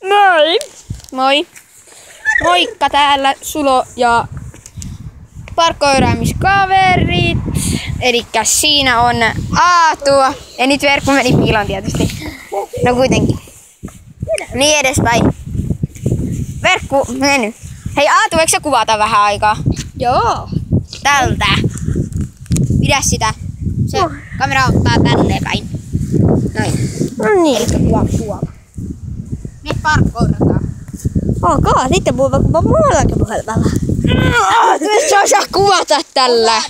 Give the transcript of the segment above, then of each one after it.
Moi! Moi! Moikka, täällä Sulo ja parkkoiraamiskaverit. Elikkä siinä on Aatu. Ja nyt Verkku meni piiloon tietysti. No kuitenkin. Niin edespäin. Verkku, mene. Hei Aatu, eikö sä kuvata vähän aikaa? Joo. Tältä. Pidä sitä. Se kamera ottaa tälleen päin. Noin. No niin. Elikkä kuva. Nyt parkkoirataan. Ok, sitten puhutaan muuallakin puhelimella. Nyt sä osaa kuvata tällä.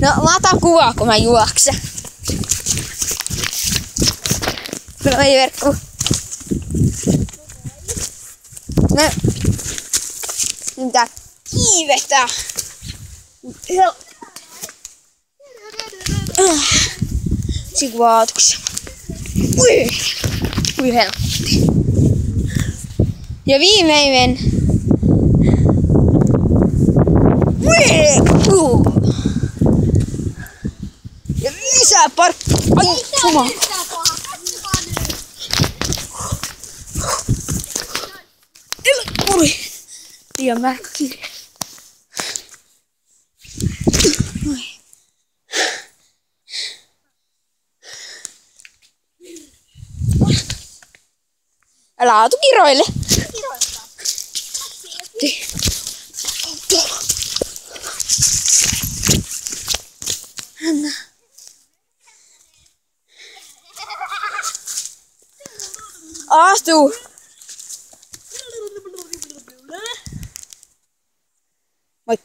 No mä otan kuvaa kun mä juoksen. Noi Verkku. No. Mitä kiivettä. Sikuvaatuksessa. Ui helpotti. Ja viimeinen. Ja lisää Ai, jumala. Ui. Liian mäkki. Älä Aatu kiroile. Aatu! Moikka!